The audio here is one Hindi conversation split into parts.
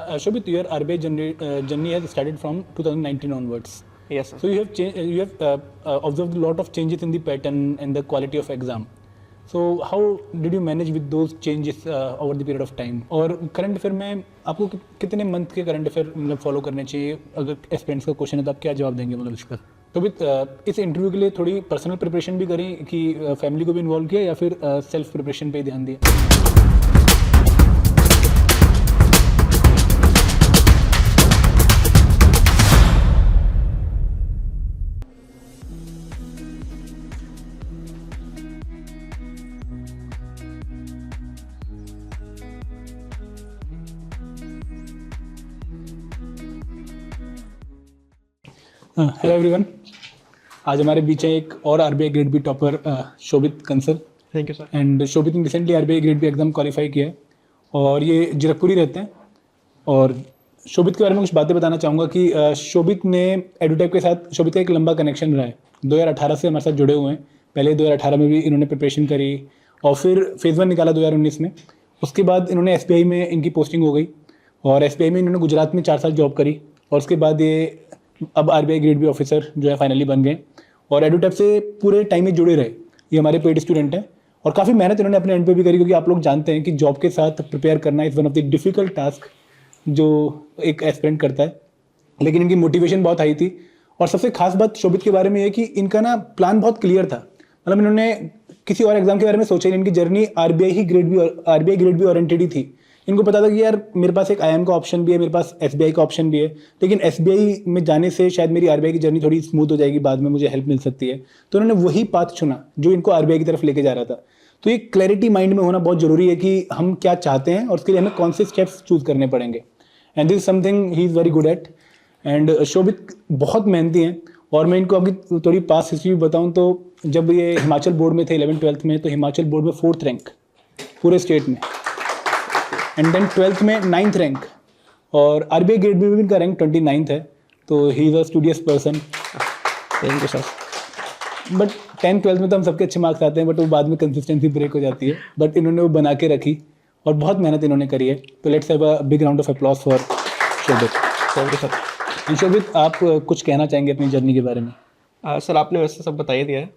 Shobit, your RBI journey has started from 2019 onwards. Yes, sir. So you have observed a lot of changes in the pattern and the quality of exam. So how did you manage with those changes over the period of time? और करंट अफेयर में आपको कितने मंथ के करंट अफेयर मतलब फॉलो करने चाहिए? अगर एस्पिरेंट्स का क्वेश्चन है तो आप क्या जवाब देंगे मतलब इसका? तो विद इस इंटरव्यू के लिए थोड़ी पर्सनल प्रिपरेशन भी करी कि फैमिली को भी इन्वॉल्व किया या फिर सेल्फ प्रिपरेशन पे ही ध्यान दिया? हेलो एवरीवन, आज हमारे बीच है एक और RBI grade B topper Shobhit Kansal. Thank you sir. And Shobhit ने recently RBI grade B exam qualify किया है और ये जीरकपुरी रहते हैं। और शोभित के बारे में कुछ बातें बताना चाहूँगा कि शोभित ने एडुटेक के साथ शोभित का एक लंबा कनेक्शन रहा है। 2018 से हमारे साथ जुड़े हुए हैं। पहले 2018 में भी इन्होंने प्रिपरेशन करी और फिर फेज़ 1 निकाला 2019 में। उसके बाद इन्होंने एसबीआई में इनकी पोस्टिंग हो गई और एसबीआई में इन्होंने गुजरात में 4 साल जॉब करी और उसके बाद ये अब आरबीआई ग्रेड बी ऑफिसर जो है फाइनली बन गए और एडुटेक से पूरे टाइम में जुड़े रहे। ये हमारे पेड स्टूडेंट हैं और काफ़ी मेहनत इन्होंने अपने एंड पे भी करी, क्योंकि आप लोग जानते हैं कि जॉब के साथ प्रिपेयर करना is one of the difficult task जो एक एस्पिरेंट करता है। लेकिन इनकी मोटिवेशन बहुत हाई थी और सबसे खास बात शोभित के बारे में ये कि इनका ना प्लान बहुत क्लियर था। मतलब इन्होंने किसी और एग्जाम के बारे में सोचा नहीं। इनकी journey RBI grade B oriented ही थी। इनको पता था कि यार मेरे पास एक आईएम का ऑप्शन भी है, मेरे पास एसबीआई का ऑप्शन भी है, लेकिन एसबीआई में जाने से शायद मेरी आरबीआई की जर्नी थोड़ी स्मूथ हो जाएगी, बाद में मुझे हेल्प मिल सकती है। तो उन्होंने वही पाथ चुना जो इनको आरबीआई की तरफ लेके जा रहा था। तो ये क्लैरिटी माइंड में होना बहुत जरूरी है कि हम क्या चाहते हैं और उसके लिए हमें कौन से स्टेप्स चूज करने पड़ेंगे। And this is something he is very good at. And Shobhit बहुत मेहनती हैं और मैं इनको अभी थोड़ी पास्ट हिस्ट्री बताऊँ तो जब ये हिमाचल बोर्ड में थे 11th-12th में, तो हिमाचल बोर्ड में 4th रैंक पूरे स्टेट में, एंड देन 12th में 9th रैंक और आरबीआई ग्रेड बी में इनका रैंक 29th है। तो he is a studious person. Thank you sir. But 10th-12th में तो हम सबके अच्छे मार्क्स आते हैं, बट वो बाद में कंसिस्टेंसी ब्रेक हो जाती है। बट इन्होंने वो बना के रखी और बहुत मेहनत इन्होंने करी है। तो let's have a big round of applause for Shobhit. Thank you sir. Shobhit, आप कुछ कहना चाहेंगे अपनी जर्नी के बारे में? सर आपने वैसे सब बता ही दिया है।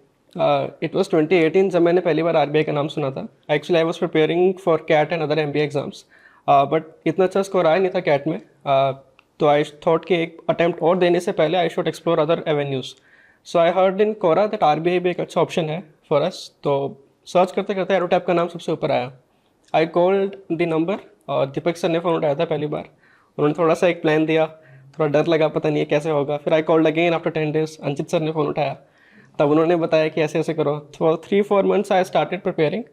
इट वॉज 2018 जब मैंने पहली बार आरबीआई का नाम सुना था। Actually I was preparing for CAT and other MBA exams, but इतना अच्छा स्कोर आया नहीं था कैट में। तो आई थॉट कि एक अटैम्प्ट और देने से पहले I should explore other avenues. So I heard in Quora that RBI भी एक अच्छा ऑप्शन है फॉर अस। तो सर्च करते करते एडोटैप का नाम सबसे ऊपर आया। आई कॉल्ड द नंबर और दीपक सर ने फ़ोन उठाया था पहली बार। उन्होंने थोड़ा सा एक प्लान दिया, थोड़ा डर लगा पता नहीं है कैसे होगा। फिर I called again after 10 days, Anchit sir ने फ़ोन उठाया, तब उन्होंने बताया कि ऐसे ऐसे करो। For 3-4 months I started preparing.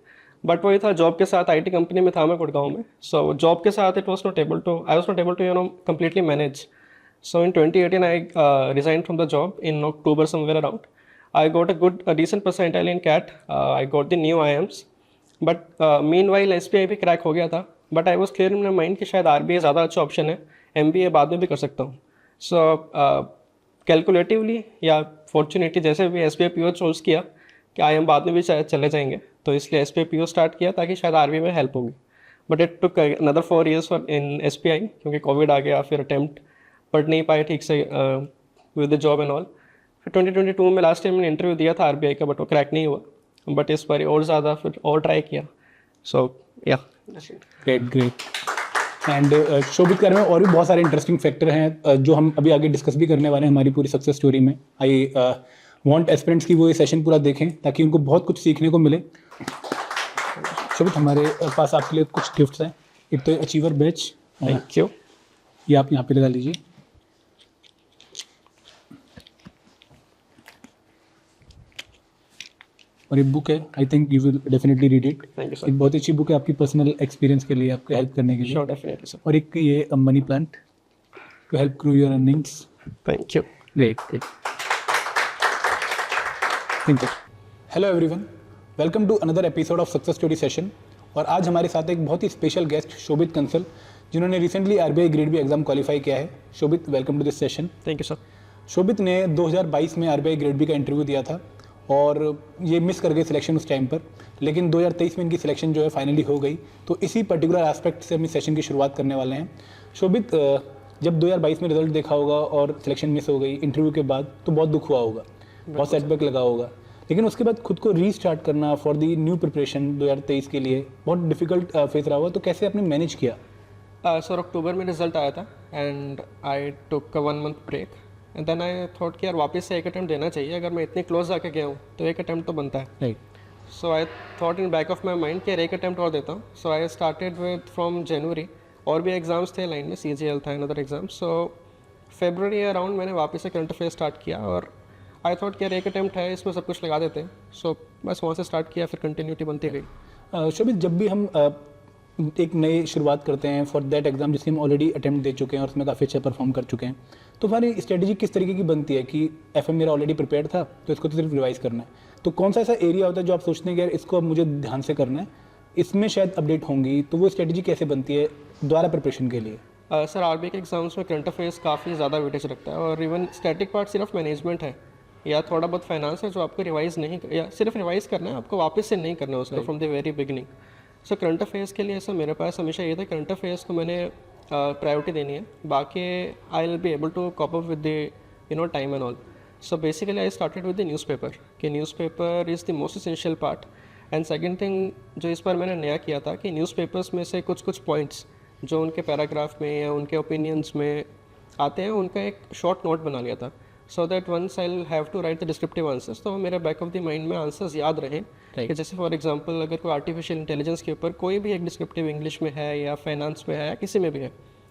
But वही था, जॉब के साथ आईटी कंपनी में था मैं गुड़गांव में। सो जॉब के साथ I was not able to completely manage. So in 2018 I resigned from the job in October somewhere around. I got a decent percentile in CAT. I got the new IIMs. But meanwhile SBI भी क्रैक हो गया था. But I was clear in my mind कि शायद RBI ज़्यादा अच्छा ऑप्शन है, MBA बाद में भी कर सकता हूँ. So कैलकुलेटिवली या फॉर्चुनेटली जैसे भी SBI PO चूज़ किया कि IIM बाद में भी शायद चले जाएंगे, तो इसलिए SBI PO स्टार्ट किया ताकि शायद RBI में हेल्प होगी. But it took another 4 years in SBI क्योंकि कोविड आ गया, फिर अटैम्प्ट पढ़ नहीं पाए ठीक से with the job and all. फिर 2022 में लास्ट टाइम मैंने इंटरव्यू दिया था RBI का, बट वो क्रैक नहीं हुआ. बट इस बार और ज़्यादा फिर और ट्राई किया. सो या ग्रेट. एंड शोभित के बारे में और भी बहुत सारे इंटरेस्टिंग फैक्टर हैं जो हम अभी आगे डिस्कस भी करने वाले हैं हमारी पूरी सक्सेस स्टोरी में. आई वांट एस्पिरेंट्स की वो ये सेशन पूरा देखें ताकि उनको बहुत कुछ सीखने को मिले. शोभित, हमारे पास आपके लिए कुछ गिफ्ट्स हैं. एक तो अचीवर बैच, थैंक यू, ये आप यहाँ पे लगा लीजिए. और एक बुक है, I think you will definitely read it. Thank you sir. एक बहुत अच्छी बुक है आपकी पर्सनल एक्सपीरियंस के लिए, आपको हेल्प करने के लिए. Sure, definitely sir. और एक ये money plant to help grow your earnings. Thank you. Great. Thank you. Hello everyone, welcome to another episode of success story session. और आज हमारे साथ एक बहुत ही स्पेशल गेस्ट शोभित कंसल, जिन्होंने recently RBI grade B exam qualify किया है. Shobhit, welcome to this session. Thank you sir. Shobhit ने 2022 में आरबीआई ग्रेड बी का इंटरव्यू दिया था और ये मिस कर गए सिलेक्शन उस टाइम पर, लेकिन 2023 में इनकी सिलेक्शन जो है फाइनली हो गई। तो इसी पर्टिकुलर एस्पेक्ट से अपनी सेशन की शुरुआत करने वाले हैं। शोभित, जब 2022 में रिजल्ट देखा होगा और सिलेक्शन मिस हो गई इंटरव्यू के बाद, तो बहुत दुख हुआ होगा, बहुत सेटबैक लगा होगा, लेकिन उसके बाद खुद को रीस्टार्ट करना फॉर दी न्यू प्रिपरेशन 2023 के लिए बहुत डिफिकल्ट फेस रहा होगा। तो कैसे आपने मैनेज किया? सर अक्टूबर में रिजल्ट आया था and I took 1 month break and then I thought कि यार वापस से एक अटैम्प्ट देना चाहिए, अगर मैं इतनी क्लोज आके गया हूँ तो एक अटैम्प्ट तो बनता है। Right. So I thought in back of my mind कि यार एक अटैम्प्ट और देता हूँ। So I started with from January, और भी एग्ज़ाम्स थे लाइन में, CGL था another exam. So February around मैंने वापस से करंट अफेयर स्टार्ट किया और आई थॉट कि यार एक अटैम्प्ट है, इसमें सब कुछ लगा देते हैं। सो बस वहाँ से स्टार्ट किया, फिर कंटिन्यूटी बनती गई। शोभित, जब भी हम एक नई शुरुआत करते हैं फॉर दैट एग्जाम जिसकी हम ऑलरेडी अटेम्प्ट दे चुके हैं और उसमें काफ़ी अच्छा परफॉर्म कर चुके हैं, तो हमारी स्ट्रेटजी किस तरीके की बनती है कि FM मेरा ऑलरेडी प्रिपेयर्ड था तो इसको तो सिर्फ रिवाइज करना है, तो कौन सा ऐसा एरिया होता है जो आप सोचते हैं कि यार इसको अब मुझे ध्यान से करना है, इसमें शायद अपडेट होंगी, तो वो स्ट्रेटजी कैसे बनती है दोबारा प्रिपरेशन के लिए? सर RBI के एग्जाम्स में करंट अफेयर्स काफ़ी ज़्यादा वेटेज रखता है, और इवन स्टैटिक पार्ट सिर्फ मैनेजमेंट है या थोड़ा बहुत फाइनेंस है जो आपको रिवाइज नहीं, या सिर्फ रिवाइज करना है, आपको वापस से नहीं करना है उसको from the very beginning. So current affairs के लिए सर मेरे पास हमेशा ये था, करंट अफेयर्स को मैंने प्रायोरिटी देनी है, बाकी I will be able to corp up with the time and all. So basically I started with the newspaper, कि newspaper is the most essential part. And second thing जो इस बार मैंने नया किया था कि न्यूज़पेपर्स में से कुछ कुछ पॉइंट्स जो उनके पैराग्राफ में या उनके ओपिनियंस में आते हैं, उनका एक शॉर्ट नोट बना लिया था, so that once I have to write the descriptive answers, तो मेरे बैक ऑफ द माइंड में आंसर्स याद रहें। कि जैसे फॉर एग्जांपल अगर कोई आर्टिफिशियल इंटेलिजेंस के ऊपर कोई भी एक डिस्क्रिप्टिव इंग्लिश में है या फाइनेंस में है या किसी में भी है,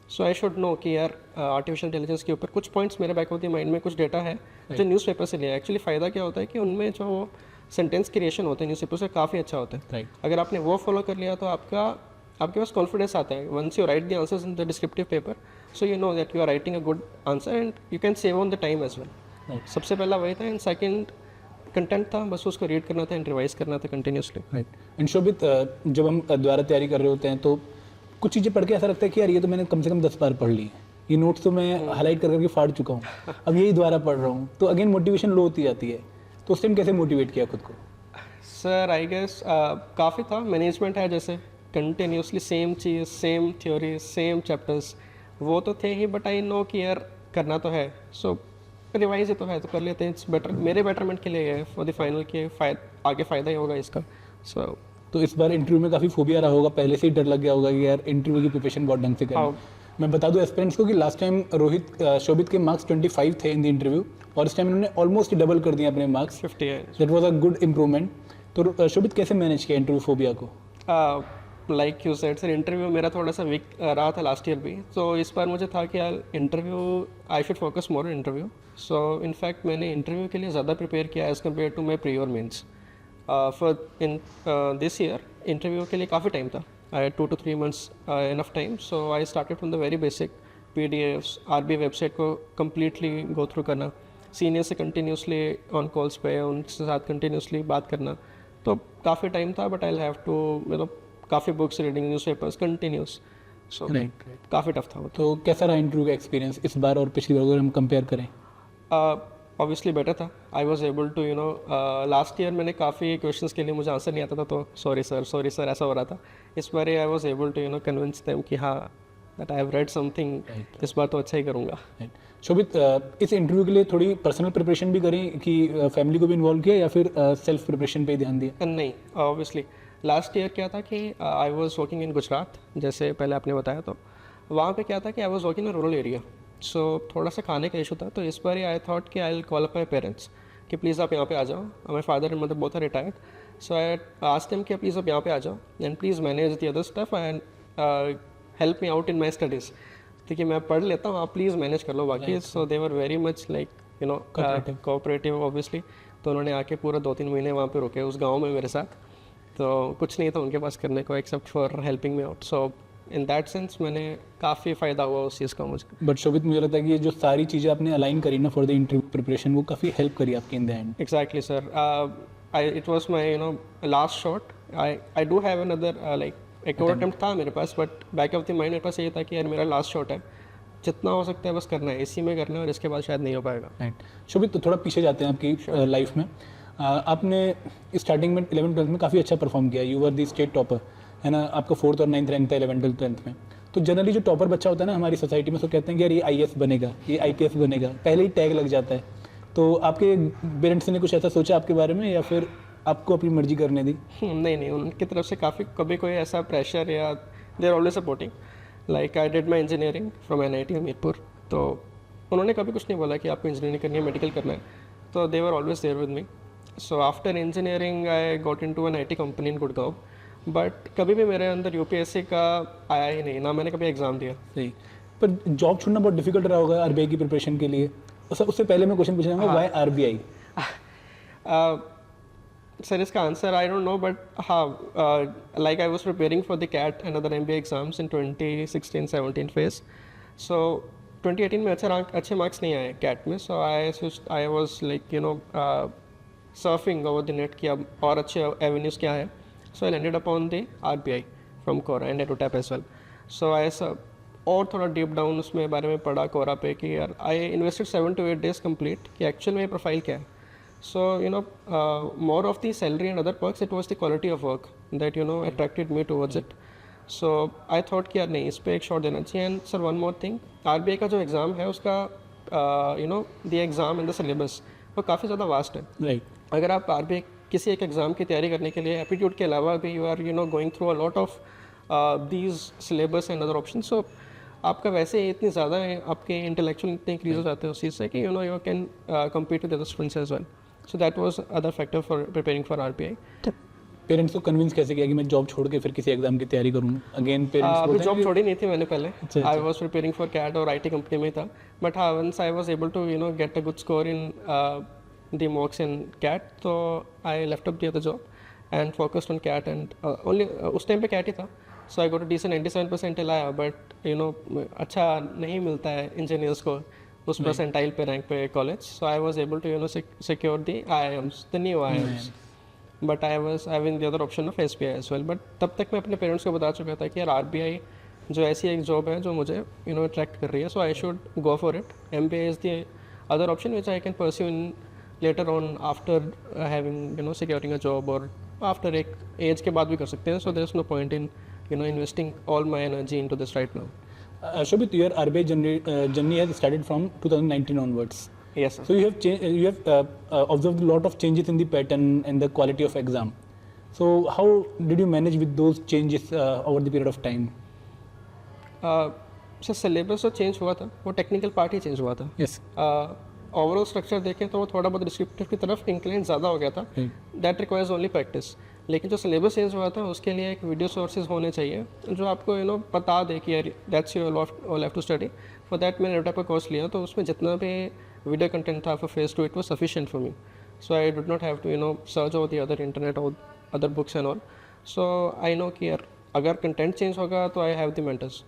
सो आई शुड नो कि यार आर्टिफिशियल इंटेलिजेंस के ऊपर कुछ पॉइंट्स मेरे बैक ऑफ द माइंड में कुछ डेटा है जो न्यूज़पेपर से लिया है। एक्चुअली फ़ायदा क्या होता है कि उनमें जो सेंटेंस क्रिएशन होते हैं न्यूज़पेपर से काफ़ी अच्छा होता है। अगर आपने वो फॉलो कर लिया तो आपके पास कॉन्फिडेंस आता है, once you write the answers in the descriptive paper, so you know that you are writing a good answer and you can save on the time as well. सबसे पहला वही था। एंड सेकंड कंटेंट था, बस उसको रीड करना था एंड रिवाइज करना था कंटिन्यूसली। राइट। एंड शोभित, जब हम दोबारा तैयारी कर रहे होते हैं तो कुछ चीज़ें पढ़ के ऐसा लगता है कि यार ये तो मैंने कम से कम 10 बार पढ़ ली है, ये नोट्स तो मैं हाईलाइट कर करके फाड़ चुका हूँ, अब यही दोबारा पढ़ रहा हूँ, तो अगेन मोटिवेशन लो होती जाती है। तो उस टाइम कैसे मोटिवेट किया खुद को? सर आई गेस काफ़ी था, मैनेजमेंट है जैसे कंटिन्यूसली सेम चीज़, सेम थ्योरी, सेम चैप्टर्स, वो तो थे ही, बट आई नो कि यार करना तो है, सो रिवाइज ही तो है तो कर लेते हैं। इट्स बेटर, मेरे बेटरमेंट के लिए है, फॉर द फाइनल के आगे फ़ायदा ही होगा इसका। सो तो इस बार इंटरव्यू में काफ़ी फोबिया रहा होगा, पहले से ही डर लग गया होगा कि यार इंटरव्यू की प्रिपरेशन बहुत ढंग से करें। मैं बता दूं एस्पिरेंट्स को कि लास्ट टाइम शोभित के मार्क्स 25 थे इन द इंटरव्यू, और इस टाइम इन्होंने ऑलमोस्ट डबल कर दिया अपने मार्क्स, 50 है। That was a good improvement. तो शोभित कैसे मैनेज किया इंटरव्यू फोबिया को? Like you said sir, interview मेरा थोड़ा सा वीक रहा था लास्ट ईयर भी, तो इस बार मुझे था कि यार interview I should focus more on interview. So in fact मैंने इंटरव्यू के लिए ज़्यादा प्रिपेयर किया as compare to my pre और mains. For in this year interview के लिए काफ़ी टाइम था, I had 2 to 3 months enough time. So I started from the very basic PDFs, RBI website को कम्प्लीटली गो थ्रू करना, सीनियर से कंटिन्यूसली ऑन कॉल्स पे उनके साथ कंटिन्यूसली बात करना, तो काफ़ी टाइम था। बट आई हैव टू मतलब काफ़ी बुक्स रीडिंग, न्यूज़पेपर्स कंटिन्यूस, सो काफ़ी टफ था वो। तो कैसा रहा इंटरव्यू का एक्सपीरियंस इस बार और पिछली बार अगर हम कंपेयर करें? ऑब्वियसली बेटर था। I was able to last year मैंने काफ़ी क्वेश्चंस के लिए मुझे आंसर नहीं आता था, तो सॉरी सर ऐसा हो रहा था। इस बार I was able to convince them कि हाँ that I have read something, इस बार तो अच्छा ही करूँगा। शोभित, इस इंटरव्यू के लिए थोड़ी पर्सनल प्रिपरेशन भी करें कि फैमिली को भी इन्वॉल्व किया या फिर सेल्फ प्रिपरेशन पे ही ध्यान दिया? नहीं, ऑब्वियसली लास्ट ईयर क्या था कि आई वॉज वर्किंग इन गुजरात, जैसे पहले आपने बताया, तो वहाँ पे क्या था कि I was working in rural area, so थोड़ा सा खाने का इशू था। तो इस बार आई थॉट कि I will call up my parents कि प्लीज़ आप यहाँ पे आ जाओ। My father and mother both are retired, so I asked them कि प्लीज़ आप यहाँ पे आ जाओ and please manage the other stuff and help me out in my studies, ठीक है मैं पढ़ लेता हूँ, आप प्लीज़ मैनेज कर लो बाकी। So they were very much like cooperative obviously. तो उन्होंने आके पूरा 2-3 महीने वहाँ पे रुके उस गाँव में मेरे साथ, तो कुछ नहीं था उनके पास करने को except for helping me out. So in that sense मैंने काफ़ी फ़ायदा हुआ उस चीज़ का मुझे। बट शोभित, मुझे लगता है कि ये जो सारी चीज़ें आपने अलाइन करी ना फॉर द इंटरव्यू प्रिपरेशन, वो काफ़ी हेल्प करी आपकी in the end. Exactly sir, it was my last shot. I do have another like एक और अटेम्प्ट था मेरे पास, but back of the mind मेरे पास ये था कि यार मेरा लास्ट शॉट है, जितना हो सकता है बस करना है, इसी में करना है और इसके बाद शायद नहीं हो पाएगा। राइट। शोभित, तो थोड़ा पीछे जाते हैं आपकी लाइफ में। आपने स्टार्टिंग में 11th-12th में काफ़ी अच्छा परफॉर्म किया, you were the state topper, है ना, आपका 4th और 9th रैंक था 11th-12th में। तो जनरली जो टॉपर बच्चा होता है ना हमारी सोसाइटी में, उसको कहते हैं कि यार ये आईएएस बनेगा, ये आईपीएस बनेगा, पहले ही टैग लग जाता है। तो आपके पेरेंट्स ने कुछ ऐसा सोचा आपके बारे में, या फिर आपको अपनी मर्जी करने दी? नहीं नहीं, उनकी तरफ से काफ़ी कभी कोई ऐसा प्रेशर या they are always supporting. Like I did my engineering from NIT Hamirpur, तो उन्होंने कभी कुछ नहीं बोला कि आपको इंजीनियरिंग करनी है, मेडिकल करना है, तो they were always there with me. So after engineering I got into an IT company in Gurgaon, but कभी भी मेरे अंदर UPSC का आया ही नहीं, ना मैंने कभी एग्ज़ाम दिया। सही, पर जॉब छोड़ना बहुत डिफिकल्ट रहा होगा आरबीआई की प्रिपरेशन के लिए। उससे पहले मैं क्वेश्चन पूछना चाहूँगा, व्हाई आरबीआई? सर इसका answer I don't know, but हाँ, like I was preparing for the CAT and other MBA exams in 2016-17 phase. So 2018 में अच्छे मार्क्स नहीं आए कैट में, so I was like surfing over the net कि अब और अच्छे एवेन्यूज़ क्या है। So I landed upon the RBI from Quora and EduTap as well. So I और थोड़ा डीप डाउन उसमें बारे में पढ़ा कोरा पे कि यार I invested 7 to 8 days complete कि एक्चुअल में प्रोफाइल क्या है। So, more of the salary and other perks, it was the quality of work that, attracted me towards it. So, I thought कि यार नहीं, इस पर एक शॉट देना चाहिए। And sir one more thing, RBI का जो एग्ज़ाम है उसका the exam and the syllabus वो काफ़ी ज़्यादा वास्ट है। राइट। अगर आप RBI किसी एक एग्ज़ाम की तैयारी करने के लिए एप्टीट्यूड के अलावा भी you are going through a lot of these syllabus and other option, so आपका वैसे ही इतनी ज़्यादा है, आपके इंटेलेक्चुअल इतने इंक्रीज हो जाते हैं उस चीज़ से कि you can compete with other students as well. So that was other factor for preparing for RBI. Parents को कन्विंस कैसे किया कि मैं जॉब छोड़ के फिर किसी एग्जाम की तैयारी करूँ? अगेन पेरेंट्स अभी जॉब छोड़ी नहीं थी मैंने पहले। अच्छा। I was preparing for CAT और IT कंपनी में था, बट हाँ once I was able to get a good score in the mocks in CAT, तो I left up the other job and focused on CAT and only उस टाइम पे कैट ही था। So I got a decent 97% लाया, बट अच्छा नहीं मिलता है इंजीनियर्स को उस परसेंटाइल पे रैंक पे college. So I was able to secure the IIMs, the new IIMs, but I was having the other option of SBI as well. बट तब तक मैं अपने पेरेंट्स को बता चुका था कि यार RBI जो ऐसी एक जॉब है जो मुझे अट्रैक्ट कर रही है, so I should go for it. MBA is the other option which I can pursue in later on after having securing a job, और आफ्टर एक एज के बाद भी कर सकते हैं। So there is no point in investing all my energy into this right now. Shobit, your RBI journey has started from 2019 onwards. Yes, sir. So you have observed a lot of changes in the pattern and the quality of exam. So how did you manage with those changes over the period of time? Sir syllabus तो चेंज हुआ था, वो टेक्निकल पार्ट ही चेंज हुआ था। Yes. ओवरऑल स्ट्रक्चर देखें तो वो थोड़ा बहुत डिस्क्रिप्टिव की तरफ इंक्लाइन ज़्यादा हो गया था। That requires only practice. लेकिन जो सिलेबस चेंज हुआ था उसके लिए एक वीडियो सोर्सेज होने चाहिए जो आपको बता दे कि यार that's your all have to study. For that मैंने EduTap का कोर्स लिया, तो उसमें जितना भी वीडियो कंटेंट था for phase 2 it was sufficient for me. So I did not have to search over the other internet और other books and all. So I know कि यार अगर कंटेंट चेंज होगा तो आई हैव द मेंटर्स,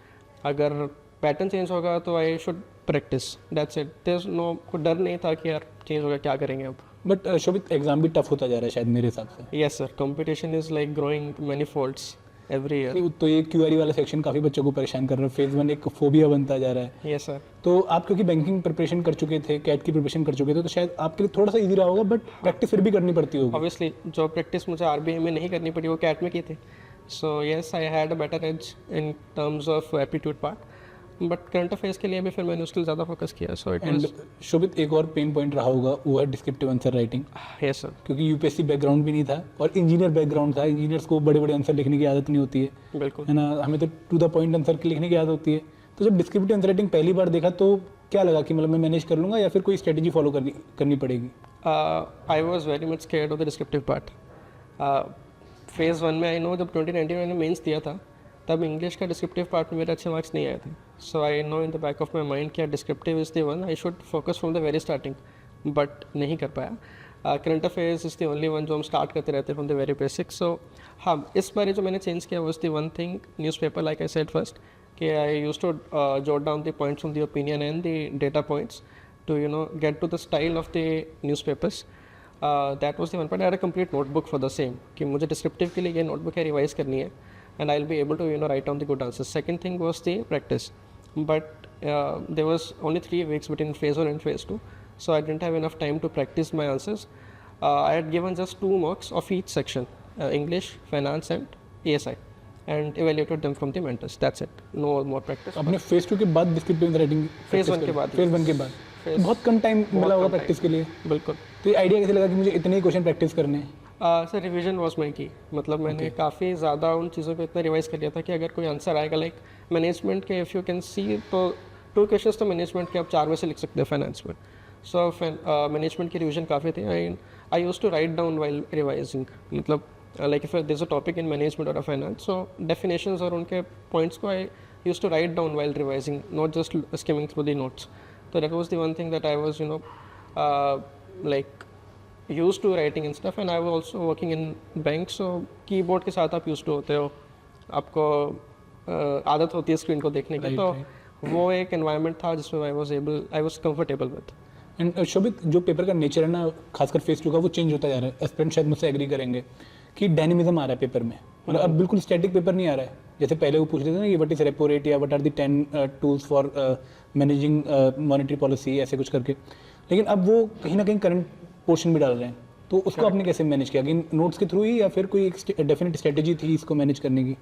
अगर पैटर्न चेंज होगा तो I should practice, that's it. There is no, कोई डर नहीं था कि यार चेंज होगा क्या करेंगे अब। बट शोभित एग्जाम भी टफ होता जा रहा है शायद मेरे हिसाब से। Yes sir, competition is like growing many folds every year. तो ये QRE वाला सेक्शन काफ़ी बच्चों को परेशान कर रहा है, फेज 1 एक फोबिया बनता जा रहा है। Yes sir. तो आप क्योंकि बैंकिंग प्रिपरेशन कर चुके थे, कैट की प्रिपरेशन कर चुके थे, तो शायद आपके लिए थोड़ा सा इजी रहा होगा, बट प्रैक्टिस फिर भी करनी पड़ती होगी। ऑब्वियसली जो प्रैक्टिस मुझे RBI में नहीं करनी पड़ी वो कैट में की थी। So yes I had a better edge in terms of aptitude part, but current affairs के लिए भी फिर मैंने उसके लिए ज़्यादा फोकस किया। सो इट एंड शोभित एक और पेन पॉइंट रहा होगा, वो है descriptive answer writing. Yes sir. क्योंकि UPSC बैकग्राउंड भी नहीं था और इंजीनियर बैकग्राउंड था, इंजीनियर्स को बड़े बड़े आंसर लिखने की आदत नहीं होती है, बिल्कुल है ना, हमें तो टू द पॉइंट आंसर लिखने की आदत होती है। तो जब डिस्क्रिप्टिव आंसर राइटिंग पहली बार देखा तो क्या लगा कि मतलब मैं मैनेज कर लूँगा या फिर कोई स्ट्रेटेजी फॉलो करनी पड़ेगी? आई was very much scared of the descriptive part. Phase 1 में आई नो जब 2019 मैंने मेंस दिया था तब इंग्लिश का डिस्क्रिप्टिव पार्ट में मेरे अच्छे मार्क्स नहीं आए थे। So I know in the back of my mind कि descriptive is the one I should focus from the very starting, but नहीं कर पाया। Current affairs is the only one जो हम स्टार्ट करते रहते हैं from the very basic. So हाँ, इस बार जो मैंने चेंज किया was the one thing newspaper, like I said first कि I use to jot down the points from the opinion and the data points to get to the style of the newspapers. That was the one part. I had a complete notebook for the same कि मुझे descriptive के लिए ये notebook है रिवाइज करनी है and I'll be able to write down the good answers. Second thing was the practice, but there was only 3 weeks between phase 1 and phase 2, so I didn't have enough time to practice my answers. I had given just 2 mocks of each section, English, Finance and ASI, and evaluated them from the mentors. That's it. No more practice. अपने फेज 2 के बाद डिस्क्रिप्टिव राइटिंग Phase 1 के बाद ही। फेज 1 के बाद Phase- बहुत कम टाइम मिला होगा कम प्रैक्टिस के लिए। बिल्कुल। तो ये आइडिया कैसे लगा कि मुझे इतने ही क्वेश्चन प्रैक्टिस करने हैं? सर रिवीजन वॉज माई की, मतलब मैंने काफ़ी ज़्यादा उन चीज़ों को इतना रिवाइज कर लिया था कि अगर कोई आंसर आएगा लाइक मैनेजमेंट के, इफ़ यू कैन सी, तो 2 क्वेश्चंस तो मैनेजमेंट के आप 4 में से लिख सकते हैं फाइनेंस में। सो मैनेजमेंट की रिवीजन काफ़ी थी। I use to write down while revising, मतलब like if there is a topic in management और फाइनेंस, सो डेफिनेशंस और उनके पॉइंट्स को I use to write down while revising, not just skimming through the notes. तो that was the one thing that I was like used to writing and stuff, and I was also working in bank, so keyboard के साथ आप used to होते हो, आपको आदत होती है स्क्रीन को देखने की, तो वो एक environment था जिसमें I was comfortable with. And Shobhit, जो पेपर का नेचर है ना, खासकर फेज 2 का, वो चेंज होता जा रहा है। एस्पिरेंट शायद मुझसे एग्री करेंगे कि डायनेमिज्म आ रहा है पेपर में, मतलब अब बिल्कुल स्टैटिक पेपर नहीं आ रहा है। जैसे पहले वो पूछ रहे थे ना कि व्हाट इज रेपो रेट या what are the 10 tools for managing monetary policy, ऐसे कुछ करके, लेकिन अब वो कहीं ना कहीं करंट पोर्शन भी डाल रहे हैं। तो उसको आपने कैसे मैनेज किया, कि नोट्स के थ्रू ही या फिर कोई एक डेफिनेट स्ट्रेटेजी थी इसको मैनेज करने की?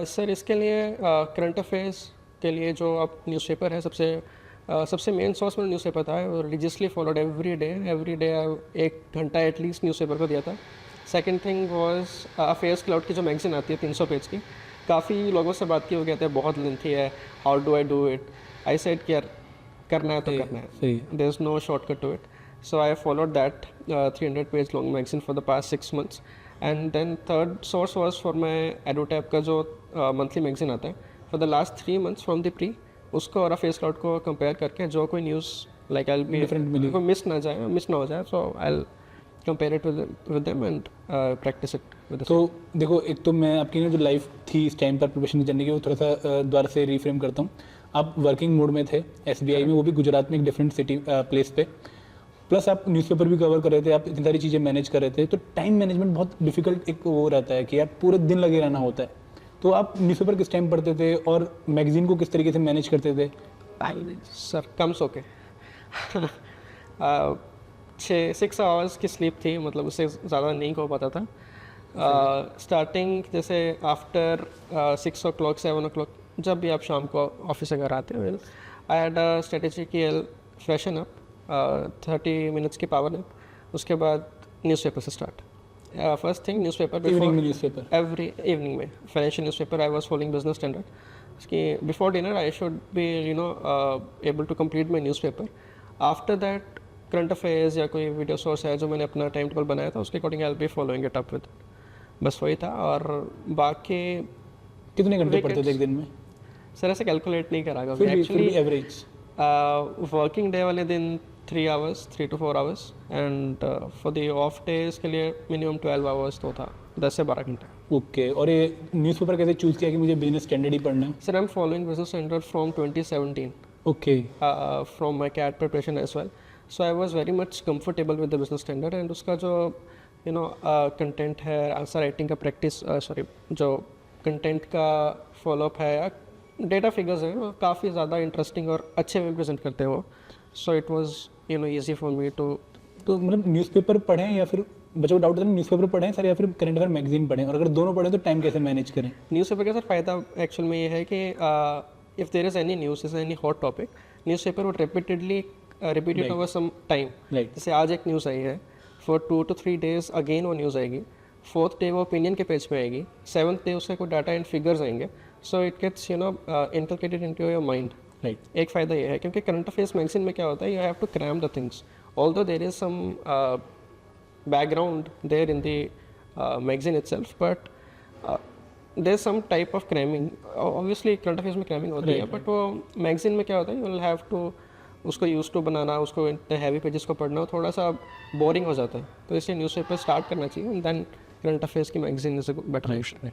सर इसके लिए करंट अफेयर्स के लिए जो आप न्यूज़पेपर है, सबसे मेन सोर्स में न्यूज़पेपर था, और रिलीजियसली फॉलोड एवरी डे 1 घंटा एटलीस्ट न्यूज़पेपर को दिया था। Second thing was affairs cloud की जो मैगजीन आती है 300 पेज की, काफ़ी लोगों से बात की हो गया था, बहुत लेंथी है, how do I do it. I said कि यार करना है तो करना है, there is no shortcut to it. So I followed that 300 page long magazine for the past 6 months, and then third source was for my EduTap का जो monthly magazine आता है, for the last 3 months from the pre, उसको और फेस क्लाउड को कंपेयर करके जो कोई news like I be different miss ना हो जाए, so I compare it with them and practice it with. तो देखो, एक तो मैं आपकी ना जो लाइफ थी इस टाइम पर प्रिपरेशन करने की, वो थोड़ा सा दोबारा से रिफ्रेम करता हूँ। आप वर्किंग मोड में थे SBI में, वो भी गुजरात में एक डिफरेंट सिटी प्लेस पे, प्लस आप न्यूज़पेपर भी कवर कर रहे थे, आप इतनी सारी चीज़ें मैनेज कर रहे थे, तो टाइम मैनेजमेंट बहुत डिफिकल्ट एक वो रहता है कि यार पूरे दिन लगे रहना होता है। तो आप न्यूज़पेपर किस टाइम पढ़ते थे और मैगजीन को किस तरीके से मैनेज करते थे? सर कम सो के 6 आवर्स की स्लीप थी, मतलब उससे ज़्यादा नहीं हो पाता था। स्टार्टिंग जैसे आफ्टर 6 o'clock 7 o'clock, जब भी आप शाम को ऑफिस अगर आते हो, आई हैड अ स्ट्रेटेजी कि फ्रेशन अप, 30 मिनट्स की पावर नैप, उसके बाद न्यूज़पेपर से start. First thing newspaper, evening में न्यूज़पेपर, एवरी इवनिंग में financial newspaper. I was following business Standard, उसकी before dinner I should be able to complete my newspaper. After that current affairs या कोई वीडियो सोर्स है जो मैंने अपना टाइम टेबल बनाया था, उसके according I will be following it up with, बस वही था। और बाकी कितने घंटे पढ़ते थे एक दिन में? सर ऐसे कैलकुलेट नहीं करा फिर भी एवरेज वर्किंग डे वाले दिन 3 hours 3 to 4 hours, and for the of days के लिए मिनिमम 12 hours तो था, 10 से 12 घंटे। ओके। और ये न्यूज़पेपर कैसे चूज़ किया कि मुझे बिजनेस स्टैंडर्ड ही पढ़ना है? Sir I am following business standard from 2017, okay, from my CAT preparation as well, so I was very much comfortable with the business standard. And उसका जो कंटेंट है, आंसर राइटिंग का प्रैक्टिस, जो कंटेंट का फॉलोअप है या डेटा फिगर्स है, वो काफ़ी ज़्यादा इंटरेस्टिंग और अच्छे में प्रेजेंट करते हो, so it was easy for me too. तो मतलब न्यूज़पेपर पढ़ें या फिर बच्चों को डाउट होता है न्यूज़पेपर पढ़ें सर या फिर करंट अफेयर मैगजीन पढ़ें, और अगर दोनों पढ़ें तो टाइम कैसे मैनेज करें? न्यूज़पेपर का सर फ़ायदा एक्चुअल में ये है कि if there is any news, is any hot topic, newspaper would repeatedly repeat it over some time. जैसे आज एक न्यूज़ आई है, फॉर 2 to 3 days अगेन वो न्यूज़ आएगी, 4th डे वो ओपिनियन के पेज पे आएगी, 7th डे उसके कोई डाटा एंड फिगर्स आएंगे, so it gets inculcated into your mind. एक फ़ायदा ये है, क्योंकि करंट अफेयर्स मैगजीन में क्या होता है, you have to cram the things, although there is some background there in the magazine itself, but there is some type of cramming. Obviously current affairs में क्रैमिंग होती है, बट वो मैगजीन में क्या होता है, यू विल हैव टू उसको यूज टू बनाना, उसको इतने हैवी पेजेस को पढ़ना थोड़ा सा बोरिंग हो जाता है, तो इसलिए न्यूज़पेपर स्टार्ट करना चाहिए, एंड देन करंट अफेयर्स की magazine is a better option.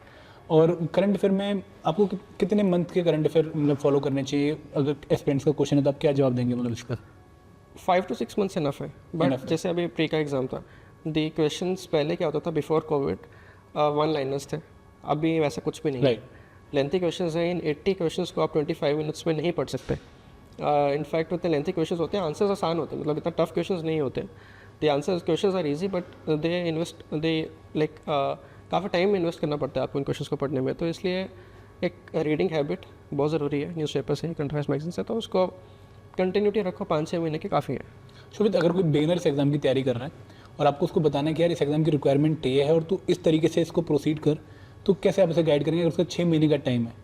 और करंट अफेयर में आपको कितने मंथ के करंट अफेयर मतलब फॉलो करने चाहिए? अगर एस्पिरेंट्स का क्वेश्चन है तो आप क्या जवाब देंगे, मतलब इसका? 5 to 6 months इनफ है, बट जैसे अभी प्री का एग्जाम था, दी क्वेश्चंस पहले क्या होता था बिफोर कोविड, 1 liners थे, अभी वैसा कुछ भी नहीं है। लेंथी क्वेश्चंस हैं, इन 80 क्वेश्चंस को आप 25 मिनट्स में नहीं पढ़ सकते। इनफैक्ट उतने लेंथी क्वेश्चंस होते हैं, आंसर्स आसान होते हैं, मतलब इतना टफ क्वेश्चंस नहीं होते, the answer questions are easy but they like काफ़ी टाइम इन्वेस्ट करना पड़ता है आपको इन क्वेश्चंस को पढ़ने में, तो इसलिए एक रीडिंग हैबिट बहुत ज़रूरी है न्यूज़पेपर से, करंट अफेयर्स मैगजीन से, तो उसको कंटिन्यूटी रखो 5-6 महीने की काफ़ी है। शोभित, अगर कोई बिगिनर इस एग्जाम की तैयारी कर रहा है और आपको उसको बताना है कि यार इस एग्जाम की रिक्वायरमेंट ये है और तू इस तरीके से इसको प्रोसीड कर, तो कैसे आप उसे गाइड करेंगे अगर उसका 6 महीने का टाइम है?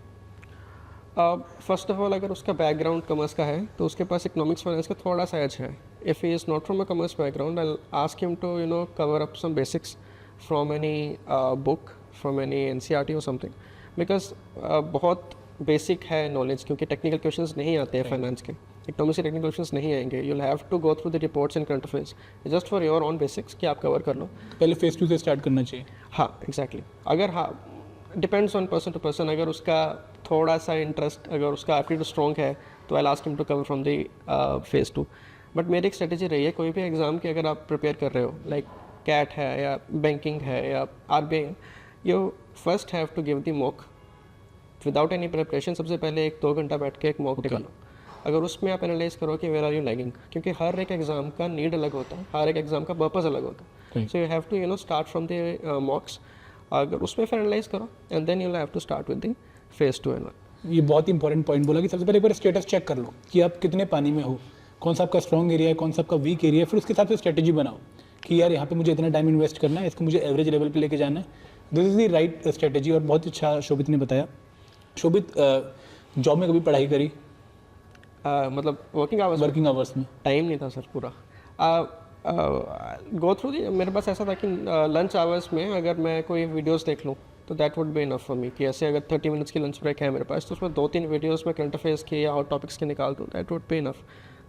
फर्स्ट ऑफ ऑल अगर उसका बैकग्राउंड कॉमर्स का है तो उसके पास इकोनॉमिक्स फाइनेंस का थोड़ा सा एज है। If he is not from a commerce background I ask him to cover up some basics from any book, from any NCERT और समथिंग, बिकॉज बहुत बेसिक है नॉलेज, क्योंकि टेक्निकल क्वेश्चंस नहीं आते हैं फाइनेंस के, इकोनॉमिक्स के टेक्निकल क्वेश्चंस नहीं आएंगे। You will have to go through the reports and current affairs just for your own basics कि आप कवर कर लो। पहले फेज 2 से स्टार्ट करना चाहिए। हाँ एग्जैक्टली अगर हाँ depends on person to person, अगर उसका थोड़ा सा इंटरेस्ट, अगर उसका एप्टीट्यूड स्ट्रॉन्ग है तो I ask him to cover from the phase 2। But मेरी एक स्ट्रेटेजी रही है, कोई भी एग्जाम की अगर आप प्रिपेयर कर रहे हो, लाइक कैट है या बैंकिंग है या RBI है, you first have to give the mock without any preparation. सबसे पहले 1-2 घंटा बैठ के एक मॉक निकालो। अगर उसमें आप एनालाइज करो कि वेयर आर यू लैगिंग, क्योंकि हर एक एग्जाम का नीड अलग होता है, हर एक एग्जाम का पर्पस अलग होता है, so you have to start from the mocks. अगर उसमें फिर एनालाइज करो and then you have to start with the phase 2 and 1। ये बहुत ही इंपॉर्टेंट पॉइंट बोला कि सबसे पहले एक बार स्टेटस चेक कर लो कि आप कितने पानी में हो, कौन सा आपका स्ट्रॉन्ग एरिया है, कौन सा आपका वीक एरिया है, फिर उसके हिसाब से स्ट्रेटेजी बनाओ कि यार यहाँ पे मुझे इतना टाइम इन्वेस्ट करना है, इसको मुझे एवरेज लेवल पे लेके जाना है। This is the right strategy. और बहुत अच्छा शोभित ने बताया। शोभित, जॉब में कभी पढ़ाई करी? मतलब वर्किंग आवर्स में टाइम नहीं था सर पूरा। गो थ्रू मेरे पास ऐसा था कि लंच आवर्स में अगर मैं कोई वीडियोस देख लूँ तो that would be enough for me, कि ऐसे अगर 30 मिनट्स की लंच ब्रेक है मेरे पास तो उसमें 2-3 वीडियोस में करंट अफेयर्स के या हॉट टॉपिक्स के निकाल दूँ, that would be enough.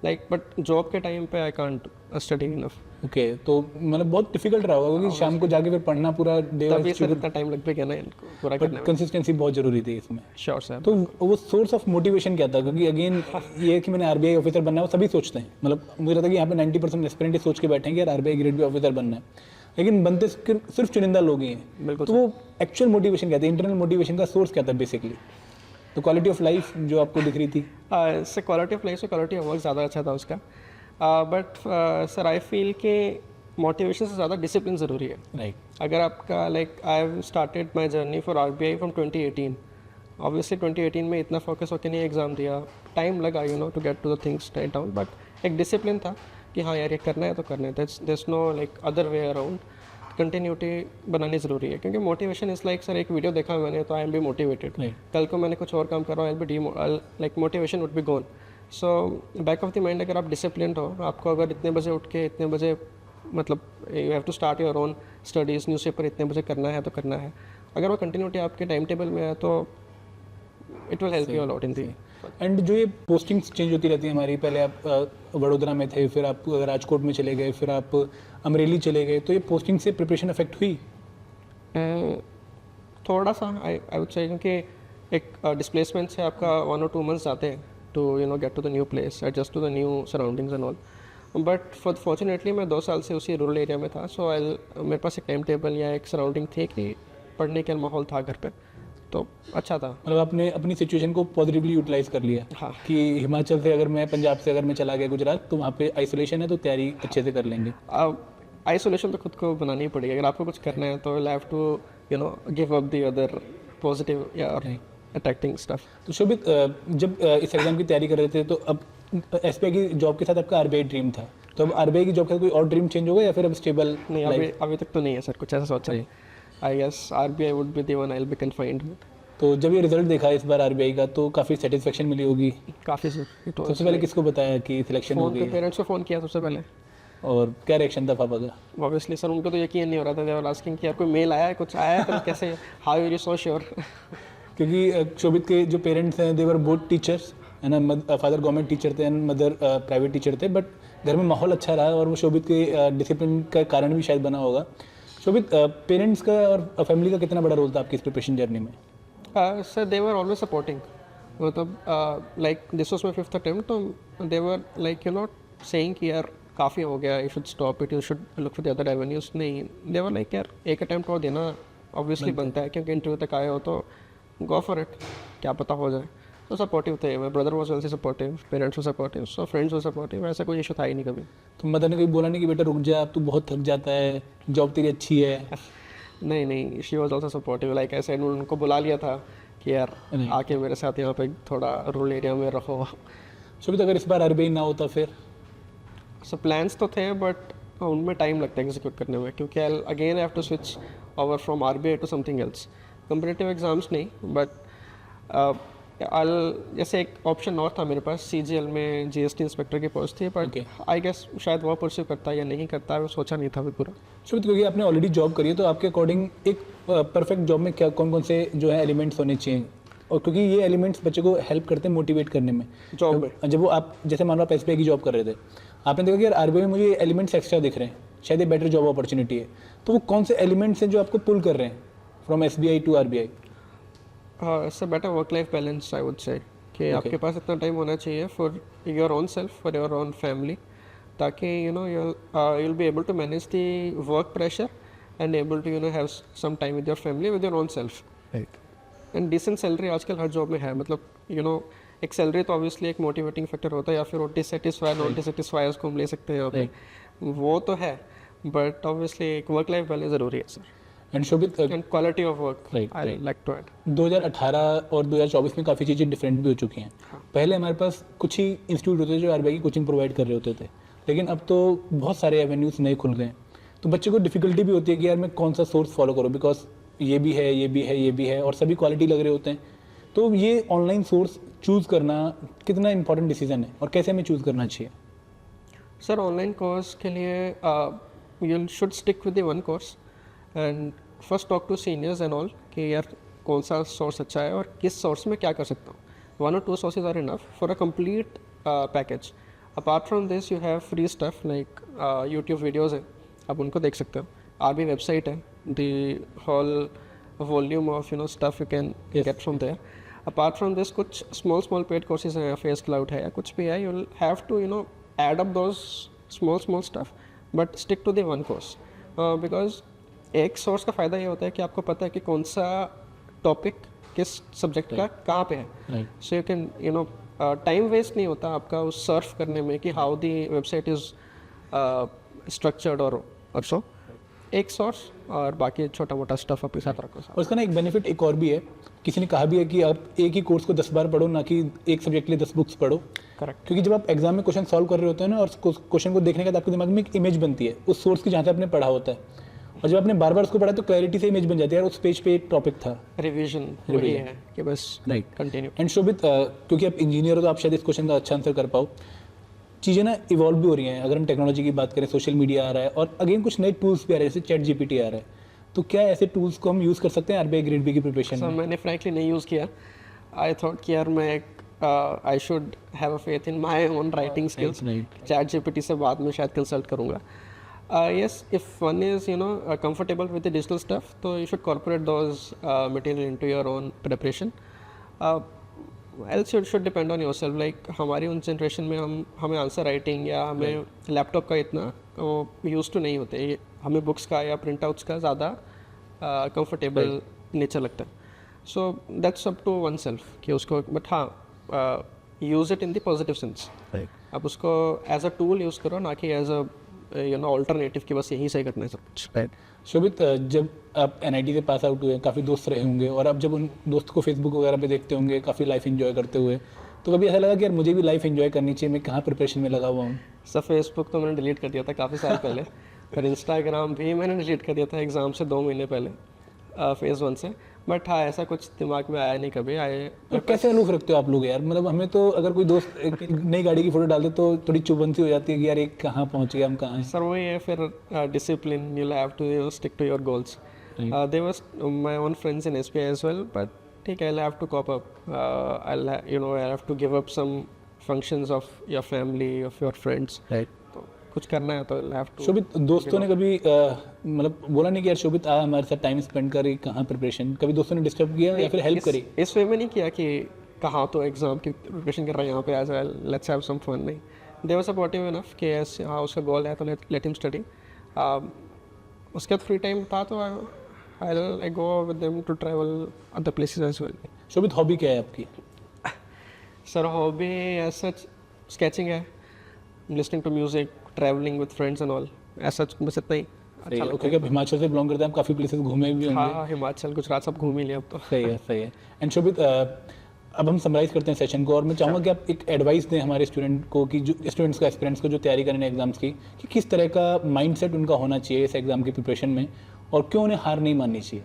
Like but job के टाइम पे I can't study enough. Okay, तो मतलब बहुत डिफिकल्ट रहा होगा क्योंकि शाम को जाके फिर पढ़ना पूरा डे, तभी सर इतना टाइम लग भी गया ना इनको पूरा करने में। कंसिस्टेंसी बहुत जरूरी थी इसमें। Sure sir. तो वो सोर्स ऑफ मोटिवेशन क्या था? क्योंकि अगेन ये कि मैंने RBI ऑफिसर बनना है वो सभी सोचते हैं, मतलब मुझे लगता है कि यहाँ पे 90% एस्पिरेंट सोच के बैठे हैं कि यार RBI ग्रेड बी ऑफिसर बनना है, लेकिन बनते सिर्फ चुनिंदा लोग ही हैं। बिल्कुल। तो वो एक्चुअल मोटिवेशन क्या था, इंटरनल मोटिवेशन का सोर्स क्या था बेसिकली? तो क्वालिटी ऑफ लाइफ जो आपको दिख रही थी, इससे क्वालिटी ऑफ लाइफ से क्वालिटी ऑफ वर्क ज़्यादा अच्छा था उसका। बट सर आई फील कि मोटिवेशन से ज़्यादा डिसिप्लिन ज़रूरी है। राइट। अगर आपका like I have started my journey for RBI from 2018। Obviously 2018 में इतना फोकस होकर नहीं एग्ज़ाम दिया, टाइम लगा to get to the things straight down, but एक डिसिप्लिन था कि हाँ यार ये करना है तो करना है, there no like other way around. Continuity बनानी ज़रूरी है, क्योंकि मोटिवेशन इज़ लाइक सर एक वीडियो देखा मैंने तो आई एम बी मोटिवेटेड, कल को मैंने कुछ और काम कर रहा हूँ, I'll be like motivation would be gone. So back of the mind अगर आप डिसिप्लिन हो, आपको अगर इतने बजे उठ के इतने बजे मतलब you have to start your own studies, newspaper इतने बजे करना है तो करना है, अगर वो कंटिन्यूटी आपके टाइम टेबल में है तो it will help you a lot in the. And जो ये पोस्टिंग्स चेंज होती रहती है हमारी, पहले आप वडोदरा में थे, फिर आप राजकोट में चले गए, फिर आप अमरेली चले गए, तो ये पोस्टिंग से प्रिपरेशन अफेक्ट हुई? थोड़ा सा आई वुड से, क्योंकि एक डिस्प्लेसमेंट से आपका 1 or 2 months जाते हैं to get to the new place, adjust to the new surroundings and all. But fortunately मैं 2 साल से उसी रूरल एरिया में था, सो मेरे पास एक टाइम टेबल या एक सराउंडिंग थी कि पढ़ने का माहौल था घर पे, तो अच्छा था। मतलब आपने अपनी सिचुएशन को पॉजिटिवली यूटिलाइज कर लिया। हाँ। कि हिमाचल से अगर मैं, पंजाब से अगर मैं चला गया गुजरात, तो वहाँ पे आइसोलेशन है तो तैयारी अच्छे से कर लेंगे। आइसोलेशन तो खुद को बनानी ही पड़ेगी, अगर आपको कुछ करना है तो you have to give up the other positive या अट्रैक्टिंग स्टफ। तो शोभित, जब इस एग्जाम की तैयारी कर रहे थे तो अब SBI की जॉब के साथ आपका RBI ड्रीम था, तो अब RBI की जॉब के साथ कोई और ड्रीम चेंज हो गया या फिर अब स्टेबल? नहीं, अभी तक तो नहीं है सर, कुछ ऐसा सोचा है। I guess RBI would be the one I will be confined with. तो जब ये रिजल्ट देखा इस बार RBI का तो काफ़ी सेटिस्फेक्शन मिली होगी? काफ़ी सर। सबसे पहले किसको बताया कि सिलेक्शन हो गई? पेरेंट्स को फ़ोन किया सबसे पहले। और क्या रिएक्शन था पापा का? ऑब्वियसली सर उनको तो यकीन नहीं हो रहा था, दे वर आस्किंग कि कोई मेल आया है, कुछ आया है, तो कैसे, how are you so sure? क्योंकि शोभित के जो पेरेंट्स हैं, दे वर बोथ टीचर्स, है ना, फादर गवर्नमेंट टीचर थे एंड मदर प्राइवेट टीचर थे, बट घर में माहौल अच्छा रहा और वो शोभित के डिसिप्लिन का कारण भी शायद बना होगा। शोभित, पेरेंट्स का और फैमिली का कितना बड़ा रोल था आपकी इस प्रिपरेशन जर्नी में? Sir they were always supporting, मतलब like this was my 5th attempt, तो दे वर लाइक सेइंग कि यार काफ़ी हो गया, you should stop it, you should look for the other avenues. नहीं, दे वर लाइक यार एक अटेम्प्ट और देना ऑब्वियसली बनता है, क्योंकि इंटरव्यू तक आए हो तो गो फॉर इट, क्या पता हो जाए। तो सपोर्टिव थे, my brother was also supportive, parents were supportive, so friends were supportive, ऐसा कोई इशू था ही नहीं कभी। तो मदर ने कभी बोला नहीं कि बेटा रुक जा, अब तू बहुत थक जाता है, जॉब तेरी अच्छी है? नहीं नहीं, she was also supportive, like ऐसे उनको बुला लिया था कि यार नहीं। आके मेरे साथ यहाँ पे थोड़ा रूरल एरिया में रहो। शोभित अगर इस बार आरबीआई ना होता फिर? सो प्लान्स तो थे बट उनमें टाइम लगता है एग्जीक्यूट करने में, क्योंकि I again have to switch over from RBI to something else. Competitive exams नहीं बट जैसे एक ऑप्शन और था मेरे पास, सीजीएल में जीएसटी इंस्पेक्टर की पोस्ट थी, बट Okay. आई गेस शायद वो परस्यू करता या नहीं करता, वो सोचा नहीं था अभी पूरा। शोभित क्योंकि आपने ऑलरेडी जॉब करी है तो आपके अकॉर्डिंग एक परफेक्ट जॉब में क्या कौन कौन से जो है एलिमेंट्स होने चाहिए, और क्योंकि ये एलिमेंट्स बच्चे को हेल्प करते हैं मोटिवेट करने में जॉब में जब वो आप जैसे मान लो आप एसबीआई की जॉब कर रहे थे, आपने देखा कि यार आरबीआई में मुझे एलिमेंट्स एक्स्ट्रा दिख रहे हैं, शायद ये बेटर जॉब अपॉर्चुनिटी है, तो वो कौन से एलिमेंट्स हैं जो आपको पुल कर रहे हैं from SBI to RBI? It's a better work life balance I would say, कि आपके पास इतना टाइम होना चाहिए for your own self, for your own family, ताकि you know you'll be able to manage the work pressure and able to have some time with your family, with your own self. And decent salary आजकल हर जॉब में है, मतलब एक सैलरी तो ऑब्वियसली एक मोटिवेटिंग फैक्टर होता है, या फिर वो डिससेटिस्फाई नॉन डिससेटिस्फाई उसको हम ले सकते हैं यहाँ पे, वो तो है, बट ऑब्वियसली एक वर्क लाइफ बैलेंस ज़रूरी है sir, and Shobhit and quality of work Right, I right. Like to add. 2018 और 2024 में काफ़ी चीज़ें डिफरेंट भी हो चुकी हैं। पहले हमारे पास कुछ ही इंस्टीट्यूट होते थे जो आरबीआई की कोचिंग प्रोवाइड कर रहे होते थे, लेकिन अब तो बहुत सारे एवेन्यूज़ नए खुल गए हैं, तो बच्चे को डिफिकल्टी भी होती है कि यार मैं कौन सा सोर्स फॉलो करूँ, बिकॉज ये भी है, ये भी है, ये भी है, और सभी क्वालिटी लग रहे होते हैं। तो ये ऑनलाइन सोर्स चूज़ करना कितना इंपॉर्टेंट डिसीजन है और कैसे हमें चूज़ करना चाहिए? सर ऑनलाइन कोर्स के लिए you should stick with the one course and first talk to seniors and all कि यार कौन सा सोर्स अच्छा है और किस सोर्स में क्या कर सकता हूँ। 1 or 2 sources are enough for a complete package. Apart from this you have free stuff like YouTube videos है, आप उनको देख सकते हो, आरबी वेबसाइट है, the whole volume of stuff you can get from there. Apart from this कुछ small paid courses हैं, फेस क्लाउड है या कुछ भी है, you'll have to add up those small stuff but stick to the one course because एक सोर्स का फ़ायदा ये होता है कि आपको पता है कि कौन सा टॉपिक किस सब्जेक्ट का कहाँ पे है, so you can time waste नहीं होता आपका उस सर्फ करने में कि how the website is structured और सो एक सोर्स और बाकी छोटा मोटा स्टफ अपने साथ रखो। और उसका ना एक बेनिफिट एक और भी है, किसी ने कहा भी है कि आप एक ही कोर्स को 10 बार पढ़ो, ना कि एक सब्जेक्ट के लिए 10 बुक्स पढ़ो। करेक्ट, क्योंकि जब आप एग्जाम में क्वेश्चन सॉल्व कर रहे होते हैं ना, और क्वेश्चन को देखने के बाद आपके दिमाग में एक इमेज बनती है उस सोर्स की जहाँ से आपने पढ़ा होता है, और जब आपने बार बार उसको पढ़ा तो क्लैरिटी से इमेज बन जाती है, यार उस पेज पे एक टॉपिक था। रिवीजन वही है कि बस राइट, कंटिन्यू। एंड शोभित क्योंकि आप इंजीनियर हो तो आप शायद इस क्वेश्चन का अच्छा आंसर कर पाओ। चीज़ें ना इवॉल्व भी हो रही हैं, अगर हम टेक्नोलॉजी की बात करें, सोशल मीडिया आ रहा है और अगेन कुछ नए टूल्स भी आ रहे हैं, जैसे चैट जीपीटी आ रहा है, तो क्या ऐसे टूल्स को हम यूज़ कर सकते हैं आरबीआई ग्रेड बी की प्रिपरेशन सर में? मैंने फ्रैंकली नहीं यूज़ किया, आई थॉट कि यार मैं I should have a faith in my own writing skills, chat GPT से बाद में शायद कंसल्ट करूँगा। Yes, if one is comfortable with the digital stuff, so you should incorporate those material into your own preparation. Else you should depend on yourself. Like हमारी उन जनरेशन में हमें आंसर राइटिंग या हमें लैपटॉप का इतना यूज़ टू नहीं होते, हमें बुक्स का या प्रिंट आउट्स का ज़्यादा कंफर्टेबल नेचर लगता है। So that's up to oneself कि उसको, बट हाँ use it in the positive sense, आप उसको एज अ टूल यूज़ करो, ना कि एज अ ऑल्टरनेटिव की बस यहीं से करना है सब कुछ। राइट, शोभित जब आप एनआईटी से पास आउट हुए, काफ़ी दोस्त रहे होंगे, और आप जब उन दोस्तों को फेसबुक वगैरह पे देखते होंगे काफ़ी लाइफ एंजॉय करते हुए, तो कभी ऐसा लगा कि यार मुझे भी लाइफ एंजॉय करनी चाहिए, मैं कहाँ प्रिपरेशन में लगा हुआ हूँ? सर फेसबुक तो मैंने डिलीट कर दिया था काफ़ी साल पहले, फिर इंस्टाग्राम भी मैंने डिलीट कर दिया था एग्ज़ाम से 2 महीने पहले, फेज़ 1 से, बट हाँ ऐसा कुछ दिमाग में आया नहीं कभी। और कैसे अलूफ रखते हो आप लोग यार? मतलब हमें तो अगर कोई दोस्त एक नई गाड़ी की फोटो डाल दे तो थोड़ी चुभन सी हो जाती है कि यार ये कहाँ पहुँच गया, हम कहाँ हैं। सर वही है फिर discipline, you have to stick to your goals. There was my own friends in SBI as well, but ठीक है, I have to corp up, I have to give up some functions of your family, of your friends, तो कुछ करना है तो आई हैव टू। शोभित दोस्तों ने कभी मतलब बोला नहीं कि यार शोभित आ हमारे साथ टाइम स्पेंड करी, कहाँ प्रिपरेशन, कभी दोस्तों ने डिस्टर्ब किया या फिर हेल्प करी? इस वे में नहीं किया कि कहाँ तो एग्जाम की प्रिपरेशन कर रहा है यहाँ पे, as well let's have some fun, नहीं, दे वर सपोर्टिव इनफ कि ऐसे हाँ उसका गोल है तो लेट हिम स्टडी। उसके बाद फ्री टाइम था तो I go with them to travel other places as well. Shobhit hobby क्या है आपकी? Sir hobby as such sketching है, listening to music, travelling with friends and all, as such बस इतना ही अच्छा लगता ओके, हिमाचल से बिलोंग करते हैं आप, काफ़ी प्लेसेस घूमे भी है। होंगे। हाँ, हिमाचल गुजरात सब घूम ही लिया अब तो। सही है, सही है। एंड शोभित, अब हम समराइज करते हैं सेशन को, और मैं चाहूँगा कि आप एक एडवाइस दें हमारे स्टूडेंट को, कि जो स्टूडेंट्स को, एस्पिरेंट्स को जो तैयारी कर रहे हैं एग्जाम्स की, कि किस तरह का माइंडसेट उनका होना चाहिए इस एग्ज़ाम की प्रिपरेशन में, और क्यों उन्हें हार नहीं माननी चाहिए।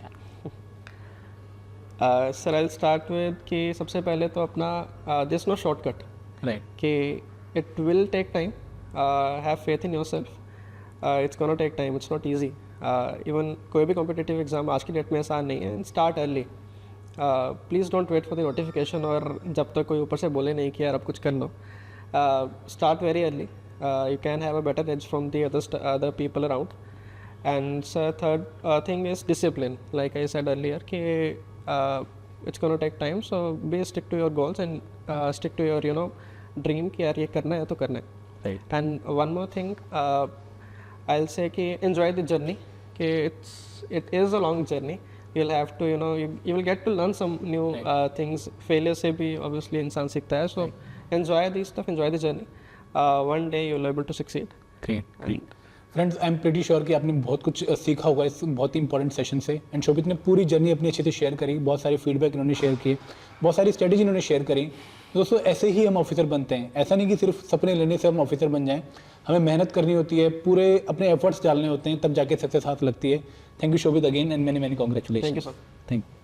सर आई स्टार्ट विद कि सबसे पहले तो अपना दिस नो शॉर्टकट, राइट। कि it will take time, have faith in yourself, it's gonna take time, it's not easy. Even कोई भी कॉम्पिटिटिव एग्जाम आज की डेट में आसान नहीं है। And start early, please don't wait for the notification, और जब तक कोई ऊपर से बोले नहीं कि यार अब कुछ कर लो, start very early, you can have a better edge from the other people around. And third thing is discipline, like I said earlier कि it's going to take time, so be stick to your goals and stick to your dream कि यार ये करना है तो करना है। Right. And one more thing, I'll say कि enjoy the journey, कि it is a long journey, you'll have to you will get to learn some new things, failure से भी obviously इंसान सीखता है, so enjoy the stuff, enjoy the journey, one day you'll be able to succeed। Great friends, I am pretty sure कि आपने बहुत कुछ सीखा होगा इस बहुत ही इंपॉर्टेंट सेशन से। एंड शोभित ने पूरी जर्नी अपनी अच्छे से शेयर करी, बहुत सारे फीडबैक इन्होंने शेयर किए, बहुत सारी स्ट्रेटेजी इन्होंने शेयर करी। दोस्तों, ऐसे ही हम ऑफिसर बनते हैं, ऐसा नहीं कि सिर्फ सपने लेने से हम ऑफिसर बन जाएं, हमें मेहनत करनी होती है, पूरे अपने एफर्ट्स डालने होते हैं, तब जाके सक्सेस हाथ लगती है। Thank you Shobhit again, and many congratulation. Thank you sir. Thank you.